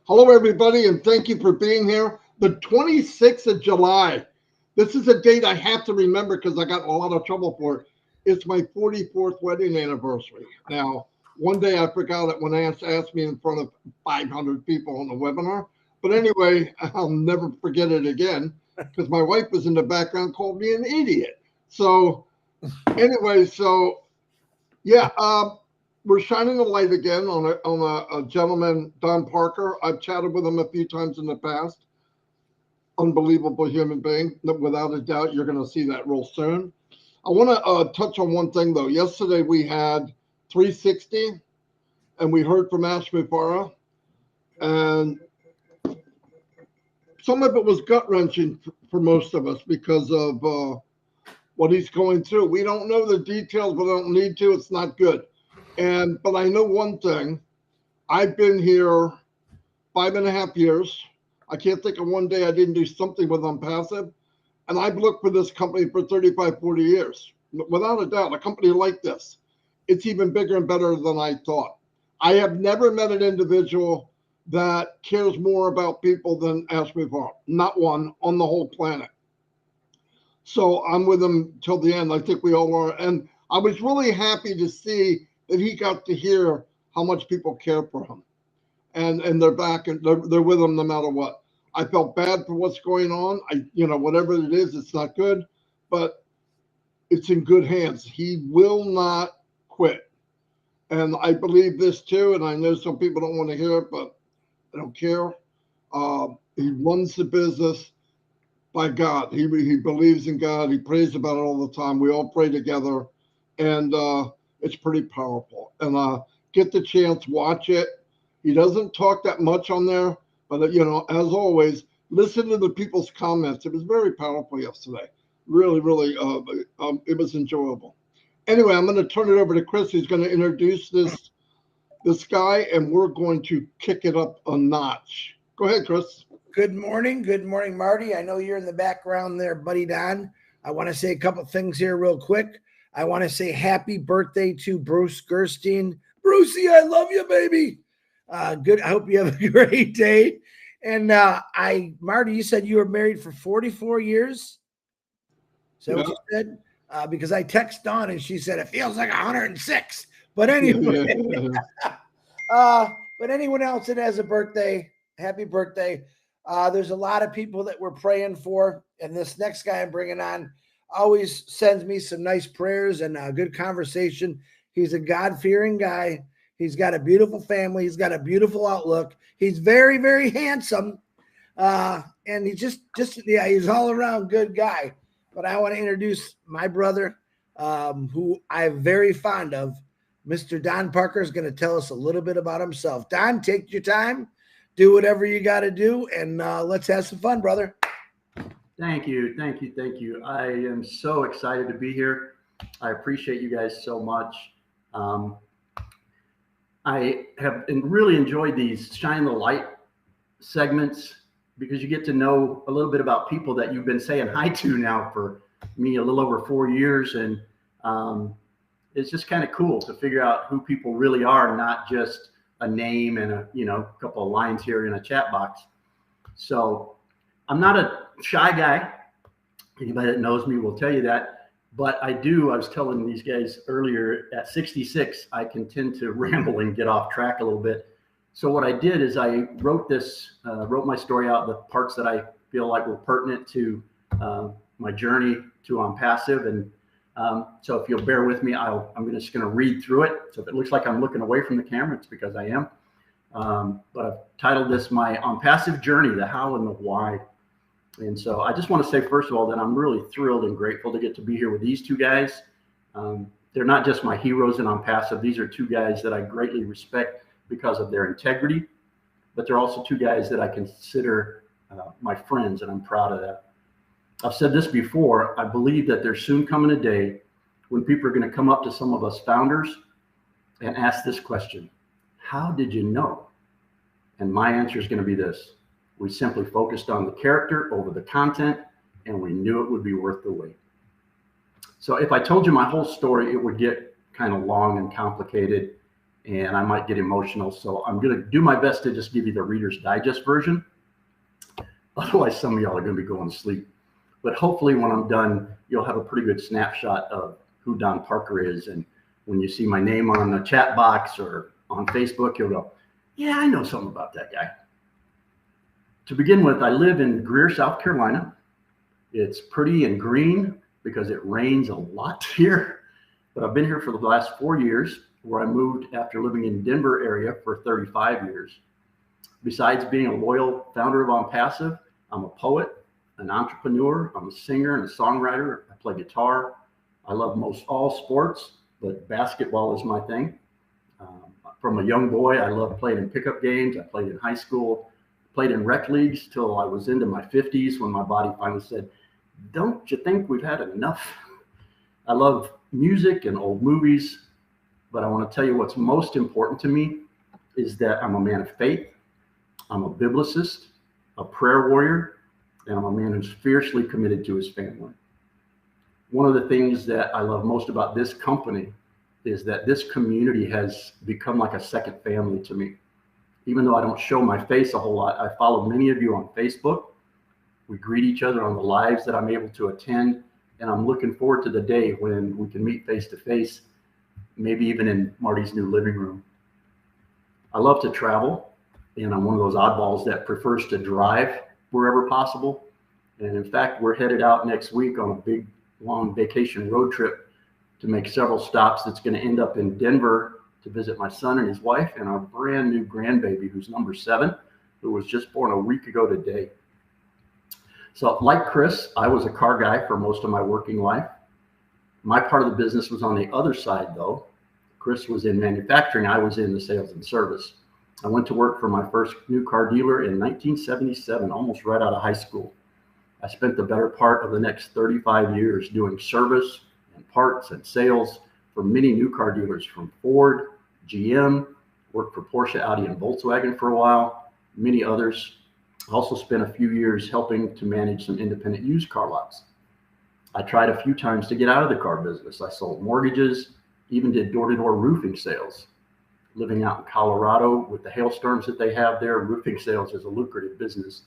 Hello, everybody, and thank you for being here. The 26th of July. This is a date I have to remember because I got in a lot of trouble for it. It's my 44th wedding anniversary. Now, one day I forgot it when Ants asked me in front of 500 people on the webinar. But anyway, I'll never forget it again because my wife was in the background, called me an idiot. So anyway, yeah, we're shining a light again on a gentleman, Don Parker. I've chatted with him a few times in the past. Unbelievable human being. Without a doubt, you're going to see that real soon. I want to touch on one thing, though. Yesterday, we had 360, and we heard from Mufareh, and some of it was gut-wrenching for most of us because of what he's going through. We don't know the details, but I don't need to. It's not good. But I know one thing. I've been here 5.5 years. I can't think of one day I didn't do something with Onpassive. And I've looked for this company for 35, 40 years. Without a doubt, a company like this, it's even bigger and better than I thought. I have never met an individual that cares more about people than Mufareh. Not one on the whole planet. So I'm with him till the end. I think we all are. And I was really happy to see that he got to hear how much people care for him. And they're back and they're with him no matter what. I felt bad for what's going on. Whatever it is, it's not good, but it's in good hands. He will not quit. And I believe this too. And I know some people don't want to hear it, but I don't care. He runs the business by God. He believes in God. He prays about it all the time. We all pray together, and it's pretty powerful. And get the chance, watch it. He doesn't talk that much on there, but as always, listen to the people's comments. It was very powerful yesterday. Really, really, it was enjoyable. Anyway, I'm going to turn it over to Chris. He's going to introduce this guy, and we're going to kick it up a notch. Go ahead, Chris. Good morning, Marty. I know you're in the background there, buddy Don. I want to say a couple things here real quick. I want to say happy birthday to Bruce Gerstein. Brucey, I love you, baby. Good. I hope you have a great day. And Marty, you said you were married for 44 years. Is that what you said? Because I text Dawn and she said it feels like 106. But anyway, but anyone else that has a birthday, happy birthday. There's a lot of people that we're praying for, and this next guy I'm bringing on always sends me some nice prayers and a good conversation. He's a God-fearing guy. He's got a beautiful family. He's got a beautiful outlook. He's very, very handsome. And he's he's all around good guy. But I want to introduce my brother, who I'm very fond of. Mr. Don Parker is going to tell us a little bit about himself. Don, take your time, do whatever you got to do, and let's have some fun, brother. Thank you. I am so excited to be here. I appreciate you guys so much. I have really enjoyed these Shine the Light segments because you get to know a little bit about people that you've been saying hi to now for me a little over 4 years. And it's just kind of cool to figure out who people really are, not just a name and a couple of lines here in a chat box. So I'm not a shy guy. Anybody that knows me will tell you that. But I was telling these guys earlier, at 66, I can tend to ramble and get off track a little bit. So what I did is I wrote my story out, the parts that I feel like were pertinent to my journey to Onpassive. And so if you'll bear with me, I'm just going to read through it. So if it looks like I'm looking away from the camera, it's because I am. But I've titled this my Onpassive journey, the how and the why. And so I just want to say, first of all, that I'm really thrilled and grateful to get to be here with these two guys. They're not just my heroes in Onpassive. These are two guys that I greatly respect because of their integrity, but they're also two guys that I consider my friends, and I'm proud of that. I've said this before. I believe that there's soon coming a day when people are going to come up to some of us founders and ask this question: how did you know? And my answer is going to be this: we simply focused on the character over the content, and we knew it would be worth the wait. So if I told you my whole story, it would get kind of long and complicated. and I might get emotional. So I'm going to do my best to just give you the Reader's Digest version. Otherwise, some of y'all are going to be going to sleep. But hopefully when I'm done, you'll have a pretty good snapshot of who Don Parker is. And when you see my name on the chat box or on Facebook, you'll go, yeah, I know something about that guy. To begin with, I live in Greer, South Carolina. It's pretty and green because it rains a lot here. But I've been here for the last 4 years, where I moved after living in Denver area for 35 years. Besides being a loyal founder of Onpassive, I'm a poet, an entrepreneur, I'm a singer and a songwriter. I play guitar. I love most all sports, but basketball is my thing. From a young boy, I loved playing in pickup games. I played in high school, played in rec leagues till I was into my 50s when my body finally said, don't you think we've had enough? I love music and old movies, but I want to tell you what's most important to me is that I'm a man of faith. I'm a biblicist, a prayer warrior, and I'm a man who's fiercely committed to his family. One of the things that I love most about this company is that this community has become like a second family to me. Even though I don't show my face a whole lot, I follow many of you on Facebook. We greet each other on the lives that I'm able to attend, and I'm looking forward to the day when we can meet face to face, maybe even in Marty's new living room. I love to travel, and I'm one of those oddballs that prefers to drive wherever possible. And in fact, we're headed out next week on a big, long vacation road trip to make several stops that's going to end up in Denver to visit my son and his wife and our brand new grandbaby, who's number 7, who was just born a week ago today. So like Chris, I was a car guy for most of my working life. My part of the business was on the other side though. Chris was in manufacturing, I was in the sales and service. I went to work for my first new car dealer in 1977, almost right out of high school. I spent the better part of the next 35 years doing service and parts and sales for many new car dealers from Ford, GM, worked for Porsche, Audi, and Volkswagen for a while, many others. I also spent a few years helping to manage some independent used car lots. I tried a few times to get out of the car business. I sold mortgages, even did door-to-door roofing sales. Living out in Colorado with the hailstorms that they have there, roofing sales is a lucrative business,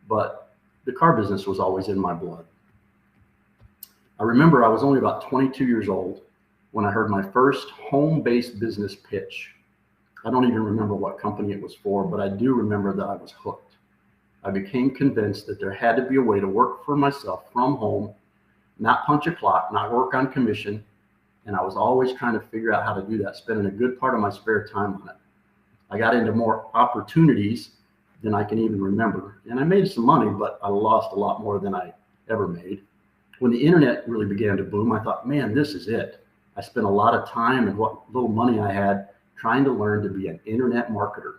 but the car business was always in my blood. I remember I was only about 22 years old when I heard my first home-based business pitch. I don't even remember what company it was for, but I do remember that I was hooked. I became convinced that there had to be a way to work for myself from home, not punch a clock, not work on commission, and I was always trying to figure out how to do that, spending a good part of my spare time on it. I got into more opportunities than I can even remember, and I made some money, but I lost a lot more than I ever made. When the internet really began to boom, I thought, man, this is it. I spent a lot of time and what little money I had trying to learn to be an internet marketer.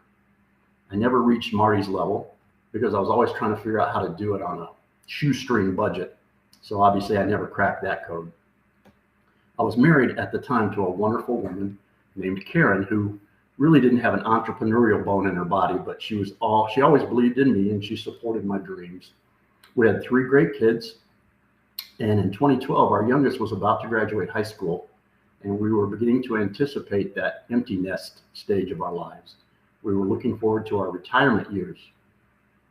I never reached Marty's level because I was always trying to figure out how to do it on a shoestring budget. So obviously I never cracked that code. I was married at the time to a wonderful woman named Karen, who really didn't have an entrepreneurial bone in her body, but she always believed in me and she supported my dreams. We had 3 great kids. And in 2012, our youngest was about to graduate high school, and we were beginning to anticipate that empty nest stage of our lives. We were looking forward to our retirement years.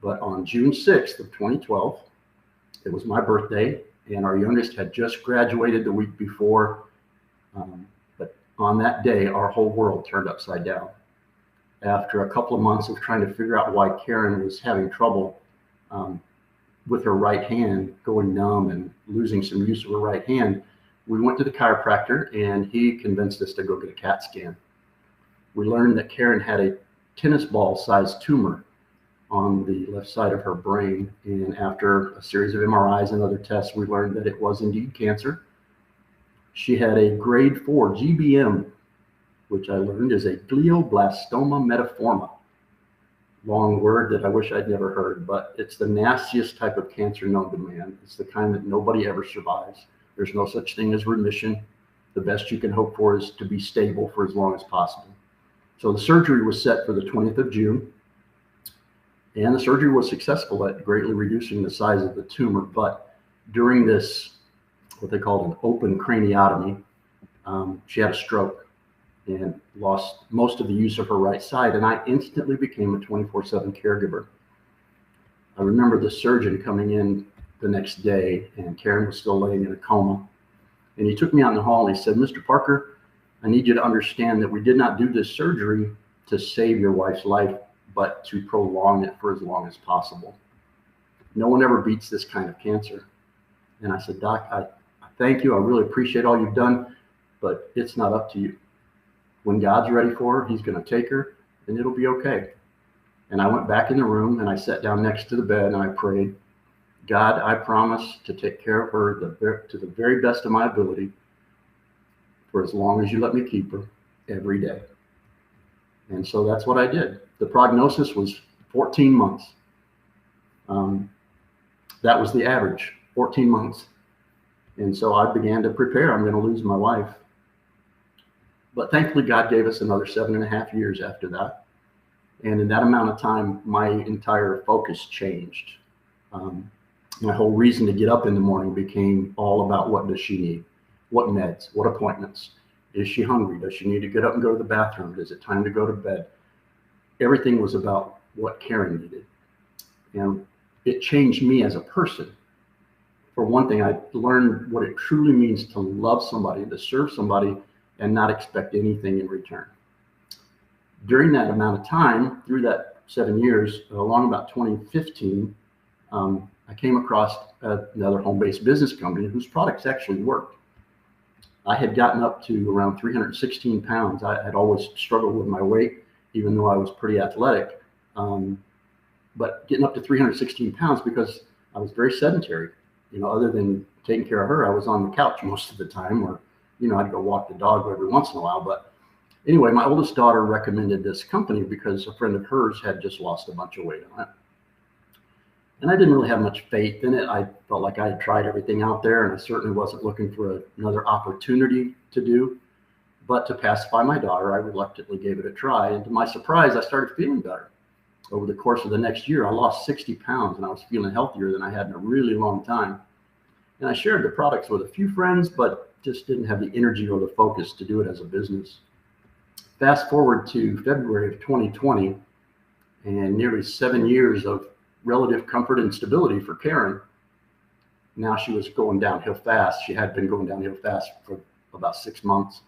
But on June 6th of 2012, it was my birthday, and our youngest had just graduated the week before. But on that day, our whole world turned upside down. After a couple of months of trying to figure out why Karen was having trouble with her right hand going numb and losing some use of her right hand, we went to the chiropractor and he convinced us to go get a CAT scan. We learned that Karen had a tennis ball sized tumor on the left side of her brain. And after a series of MRIs and other tests, we learned that it was indeed cancer. She had a grade 4 GBM, which I learned is a glioblastoma metaforma. Long word that I wish I'd never heard, but it's the nastiest type of cancer known to man. It's the kind that nobody ever survives. There's no such thing as remission. The best you can hope for is to be stable for as long as possible. So the surgery was set for the 20th of June, and the surgery was successful at greatly reducing the size of the tumor. But during this, what they called an open craniotomy, she had a stroke. and lost most of the use of her right side. And I instantly became a 24/7 caregiver. I remember the surgeon coming in the next day, and Karen was still laying in a coma. And he took me out in the hall and he said, "Mr. Parker, I need you to understand that we did not do this surgery to save your wife's life, but to prolong it for as long as possible. No one ever beats this kind of cancer." And I said, "Doc, I thank you. I really appreciate all you've done, but it's not up to you. When God's ready for her, he's going to take her and it'll be okay." And I went back in the room and I sat down next to the bed and I prayed, "God, I promise to take care of her to the very best of my ability for as long as you let me keep her every day." And so that's what I did. The prognosis was 14 months. That was the average, 14 months. And so I began to prepare. I'm going to lose my wife. But thankfully, God gave us another 7.5 years after that. And in that amount of time, my entire focus changed. My whole reason to get up in the morning became all about what does she need? What meds? What appointments? Is she hungry? Does she need to get up and go to the bathroom? Is it time to go to bed? Everything was about what Karen needed. And it changed me as a person. For one thing, I learned what it truly means to love somebody, to serve somebody, and not expect anything in return. During that amount of time, through that 7 years, along about 2015, I came across another home-based business company whose products actually worked. I had gotten up to around 316 pounds. I had always struggled with my weight, even though I was pretty athletic. But getting up to 316 pounds because I was very sedentary. Other than taking care of her, I was on the couch most of the time, or, I'd go walk the dog every once in a while. But anyway, my oldest daughter recommended this company because a friend of hers had just lost a bunch of weight on it. And I didn't really have much faith in it. I felt like I had tried everything out there, and I certainly wasn't looking for another opportunity to do. But to pacify my daughter, I reluctantly gave it a try. And to my surprise, I started feeling better. Over the course of the next year, I lost 60 pounds, and I was feeling healthier than I had in a really long time. And I shared the products with a few friends, but just didn't have the energy or the focus to do it as a business. Fast forward to February of 2020, and nearly 7 years of relative comfort and stability for Karen. Now she was going downhill fast. She had been going downhill fast for about 6 months.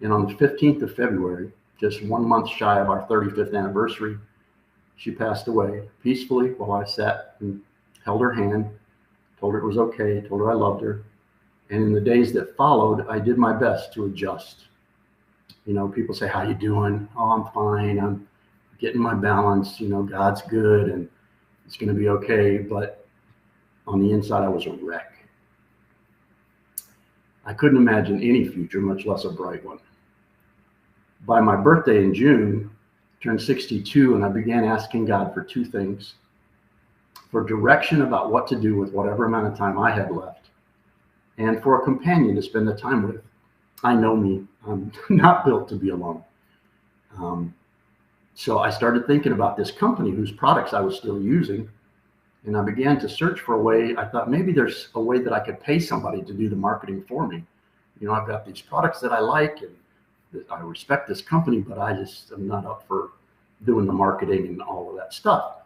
And on the 15th of February, just 1 month shy of our 35th anniversary, she passed away peacefully while I sat and held her hand, told her it was okay, told her I loved her. And in the days that followed, I did my best to adjust. People say, "How you doing?" "Oh, I'm fine. I'm getting my balance. God's good and it's going to be okay." But on the inside, I was a wreck. I couldn't imagine any future, much less a bright one. By my birthday in June, I turned 62, and I began asking God for two things: for direction about what to do with whatever amount of time I had left, and for a companion to spend the time with. I know me, I'm not built to be alone. So I started thinking about this company whose products I was still using, and I began to search for a way. I thought maybe there's a way that I could pay somebody to do the marketing for me. I've got these products that I like, and I respect this company, but I just am not up for doing the marketing and all of that stuff.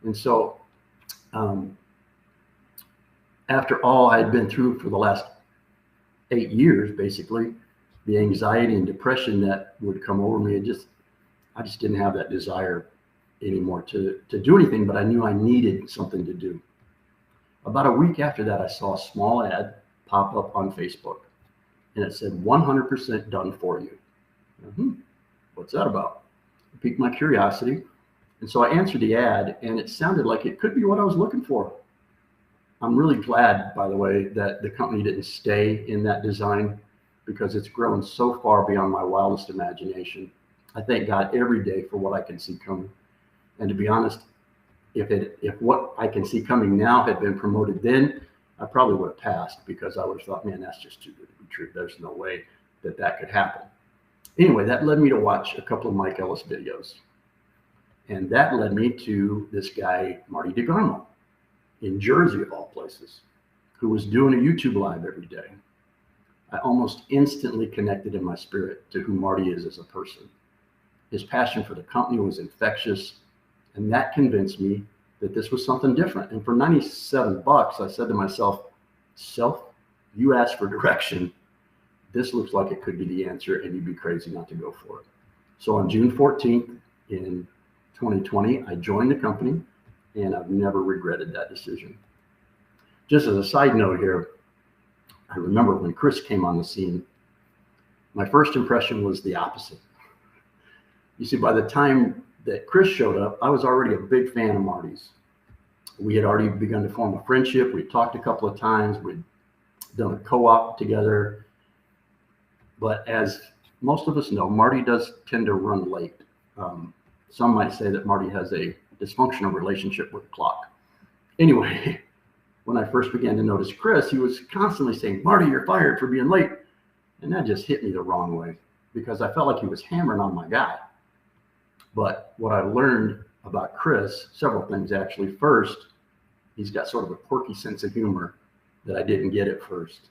And so after all I had been through for the last 8 years, basically, the anxiety and depression that would come over me, I just didn't have that desire anymore to do anything, but I knew I needed something to do. About a week after that, I saw a small ad pop up on Facebook, and it said 100% done for you. What's that about? It piqued my curiosity. And so I answered the ad, and it sounded like it could be what I was looking for. I'm really glad, by the way, that the company didn't stay in that design, because it's grown so far beyond my wildest imagination. I thank God every day for what I can see coming. And to be honest, if what I can see coming now had been promoted then, I probably would have passed, because I would have thought, man, that's just too good to be true. There's no way that could happen. Anyway, that led me to watch a couple of Mike Ellis videos. And that led me to this guy, MARTY in Jersey, of all places, who was doing a YouTube live every day. I almost instantly connected in my spirit to who Marty is as a person. His passion for the company was infectious, and that convinced me that this was something different. And for $97, I said to myself, Self, you asked for direction. This looks like it could be the answer, and you'd be crazy not to go for it. So on June 14th in 2020, I joined the company, and I've never regretted that decision. Just as a side note here, I remember when Chris came on the scene, my first impression was the opposite. You see, by the time that Chris showed up, I was already a big fan of Marty's. We had already begun to form a friendship. We talked a couple of times. We'd done a co-op together. But as most of us know, Marty does tend to run late. Some might say that Marty has a dysfunctional relationship with the clock. Anyway, when I first began to notice Chris, he was constantly saying, Marty, you're fired for being late. And that just hit me the wrong way because I felt like he was hammering on my guy. But what I learned about Chris, several things actually. First, he's got sort of a quirky sense of humor that I didn't get at first.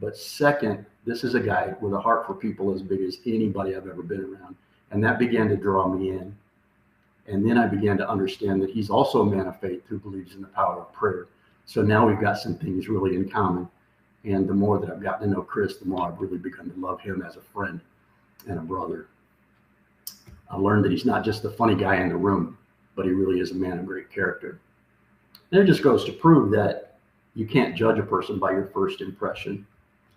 But second, this is a guy with a heart for people as big as anybody I've ever been around. And that began to draw me in. And then I began to understand that he's also a man of faith who believes in the power of prayer. So now we've got some things really in common. And the more that I've gotten to know Chris, the more I've really begun to love him as a friend and a brother. I learned that he's not just the funny guy in the room, but he really is a man of great character. And it just goes to prove that you can't judge a person by your first impression,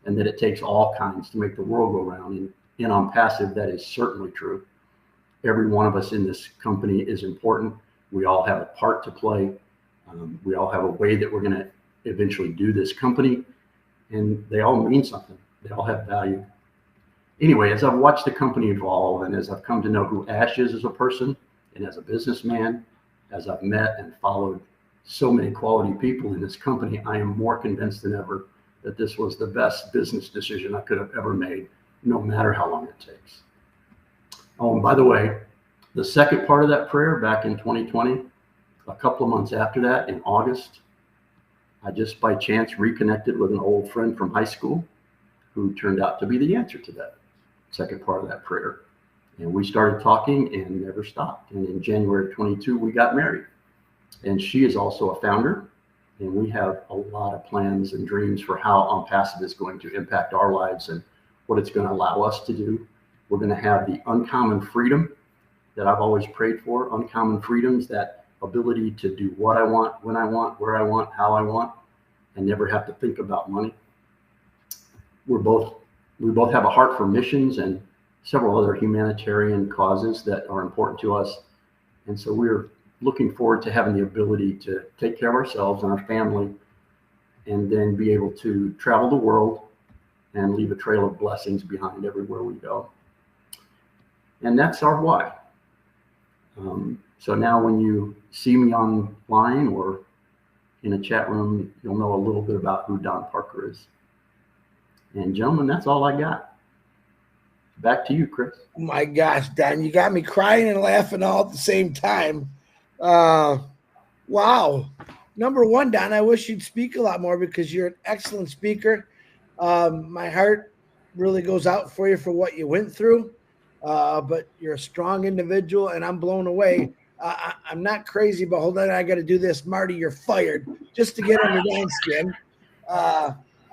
and that it takes all kinds to make the world go round. And in Onpassive, that is certainly true. Every one of us in this company is important. We all have a part to play. We all have a way that we're going to eventually do this company, and they all mean something. They all have value. Anyway, as I've watched the company evolve and as I've come to know who Ash is as a person and as a businessman, as I've met and followed so many quality people in this company, I am more convinced than ever that this was the best business decision I could have ever made, no matter how long it takes. Oh, and by the way, the second part of that prayer back in 2020, a couple of months after that, in August, I just by chance reconnected with an old friend from high school who turned out to be the answer to that second part of that prayer. And we started talking and never stopped. And in January of 22, we got married. And she is also a founder. And we have a lot of plans and dreams for how Onpassive is going to impact our lives and what it's going to allow us to do. We're going to have the uncommon freedom that I've always prayed for. Uncommon freedoms, that ability to do what I want, when I want, where I want, how I want, and never have to think about money. We both have a heart for missions and several other humanitarian causes that are important to us. And so we're looking forward to having the ability to take care of ourselves and our family, and then be able to travel the world and leave a trail of blessings behind everywhere we go. And that's our why. So now when you see me online or in a chat room, you'll know a little bit about who Don Parker is. And gentlemen, that's all I got. Back to you, Chris. Oh my gosh, Don, you got me crying and laughing all at the same time. Wow. Number one, Don, I wish you'd speak a lot more because you're an excellent speaker. My heart really goes out for you for what you went through. But you're a strong individual, and I'm blown away. I'm not crazy, but hold on, I got to do this. Marty, you're fired, just to get under Don's skin.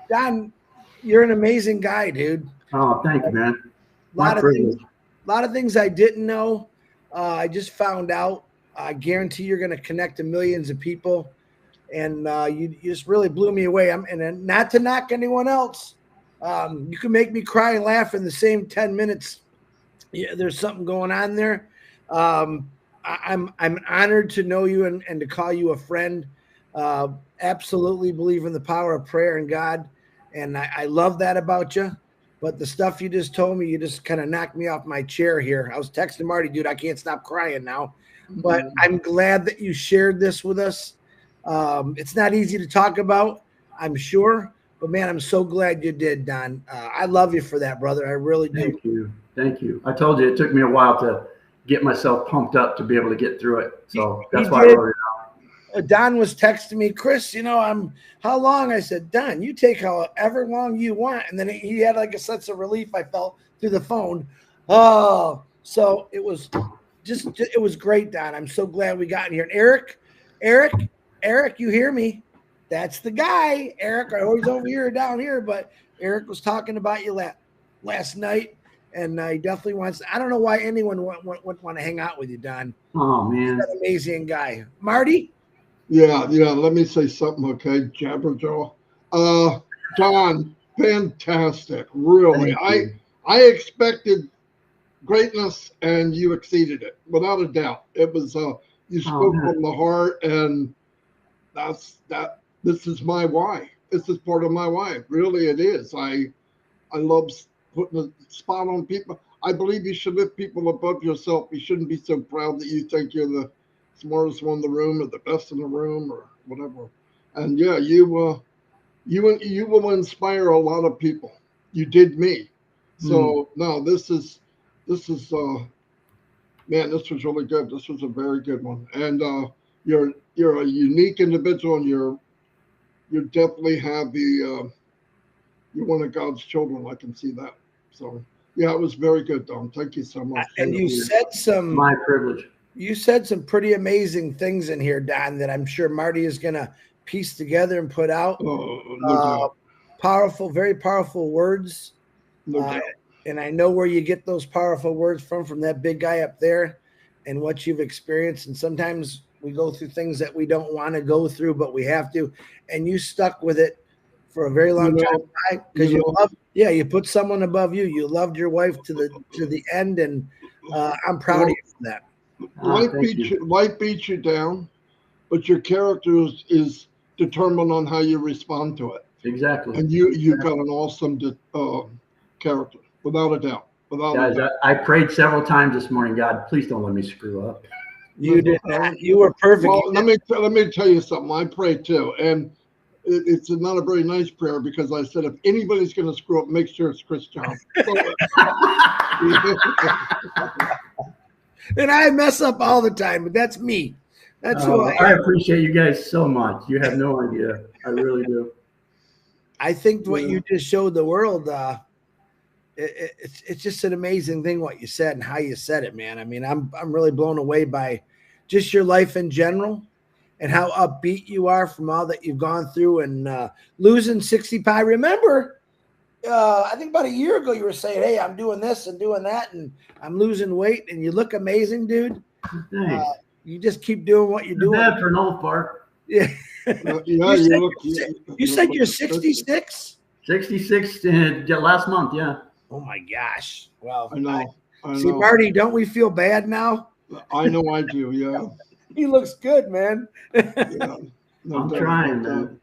Don, you're an amazing guy, dude. Oh, thank you, man. A lot of things I didn't know. I just found out. I guarantee you're going to connect to millions of people, and you just really blew me away. And not to knock anyone else. You can make me cry and laugh in the same 10 minutes. Yeah, there's something going on there. I'm honored to know you and to call you a friend. Absolutely believe in the power of prayer and God, and I love that about you. But the stuff you just told me, you just kind of knocked me off my chair here. I was texting Marty, dude, I can't stop crying now. But I'm glad that you shared this with us. It's not easy to talk about, I'm sure. But, man, I'm so glad you did, Don. I love you for that, brother. I really do. Thank you. Thank you. I told you it took me a while to get myself pumped up to be able to get through it. So that's why I wrote it out. Don was texting me, Chris, how long? I said, Don, you take however long you want. And then he had like a sense of relief I felt through the phone. Oh, so it was it was great, Don. I'm so glad we got in here. And Eric, you hear me? That's the guy. Eric, I always over here, down here, but Eric was talking about you last night. And he definitely wants, I don't know why anyone would want to hang out with you, Don. Oh, man. He's an amazing guy. Marty? Yeah. Let me say something, okay? Jabberjaw. Don, fantastic. Really. I expected greatness and you exceeded it without a doubt. It was you spoke from the heart, and this is my why. This is part of my why. Really, it is. I love putting a spot on people. I believe you should lift people above yourself. You shouldn't be so proud that you think you're the smartest one in the room or the best in the room or whatever. And yeah, you will inspire a lot of people. You did me. So no, this is man, this was really good. This was a very good one. And you're a unique individual, and you definitely have you're one of God's children. I can see that. So yeah, it was very good, Don. Thank you so much. And you said my privilege. You said some pretty amazing things in here, Don, that I'm sure Marty is gonna piece together and put out. Powerful, very powerful words. And I know where you get those powerful words from that big guy up there and what you've experienced. And sometimes we go through things that we don't want to go through, but we have to. And you stuck with it for a very long time because you put someone above you. You loved your wife to the end, and I'm proud of you for that. Life beats you down, but your character is determined on how you respond to it. Exactly. And you've got an awesome character. Without a doubt. Guys, I prayed several times this morning. God, please don't let me screw up. You did not. You were perfect. Well, let me tell you something. I pray too, and it's not a very nice prayer because I said if anybody's going to screw up, make sure it's Chris John. And I mess up all the time, but that's me. That's who I am. I appreciate you guys so much. You have no idea. I really do. I think what you just showed the world. It's just an amazing thing what you said and how you said it, man. I mean, I'm really blown away by just your life in general and how upbeat you are from all that you've gone through and losing 60 pounds. Remember, I think about a year ago you were saying, "Hey, I'm doing this and doing that, and I'm losing weight," and you look amazing, dude. You just keep doing what you're doing. Bad for an old fart. Yeah. You said you're 66. 66 last month, yeah. Oh my gosh! Well, I know. See, Marty, don't we feel bad now? I know I do. Yeah. He looks good, man. Yeah. I'm trying, man.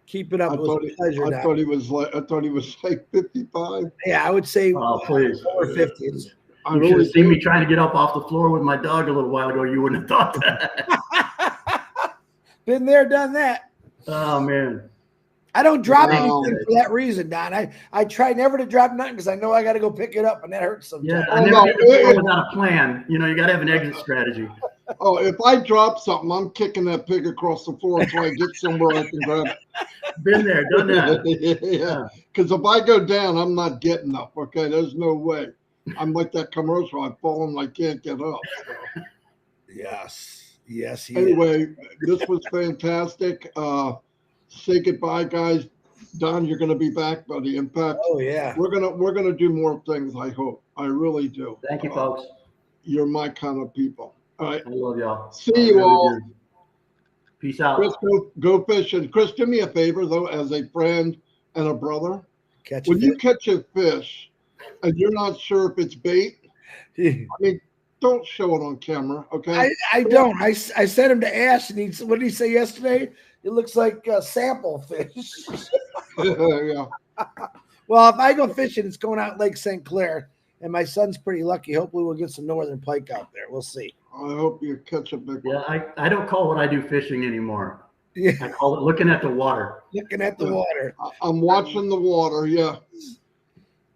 Keep it up. Pleasure. I thought he was like 55. Yeah, I would say please. Over 50. You should have seen me trying to get up off the floor with my dog a little while ago. You wouldn't have thought that. Been there, done that. Oh man. I don't drop anything for that reason, Don. I try never to drop nothing because I know I got to go pick it up, and that hurts sometimes. Yeah, I never get without a plan. You got to have an exit strategy. Oh, if I drop something, I'm kicking that pig across the floor until I get somewhere I can grab it. Been there, done that. Yeah, because if I go down, I'm not getting up. Okay, there's no way. I'm like that commercial. I fall and I can't get up. So. Yes. Anyway, this was fantastic. Say goodbye, guys. Don, you're going to be back, buddy. In fact, we're gonna do more things. I hope. I really do. Thank you, folks. You're my kind of people. All right. I love y'all. See you all. Peace out. Chris, go fishing. Chris, do me a favor though, as a friend and a brother. When you catch a fish and you're not sure if it's bait, I mean, don't show it on camera, okay? I don't. I sent him to Ash, and what did he say yesterday? It looks like sample fish. Yeah. Well, if I go fishing, it's going out Lake St. Clair, and my son's pretty lucky. Hopefully, we'll get some northern pike out there. We'll see. I hope you catch a big one. Yeah, I don't call what I do fishing anymore. Yeah. I call it looking at the water. Looking at the water. I'm watching the water, yeah.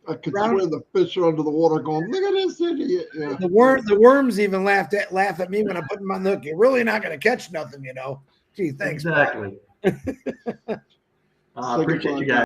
I could swear the fish are under the water going, look at this idiot. Yeah. The worms even laugh at me when I put them on the hook. You're really not going to catch nothing, Gee, thanks. Exactly. I appreciate you guys.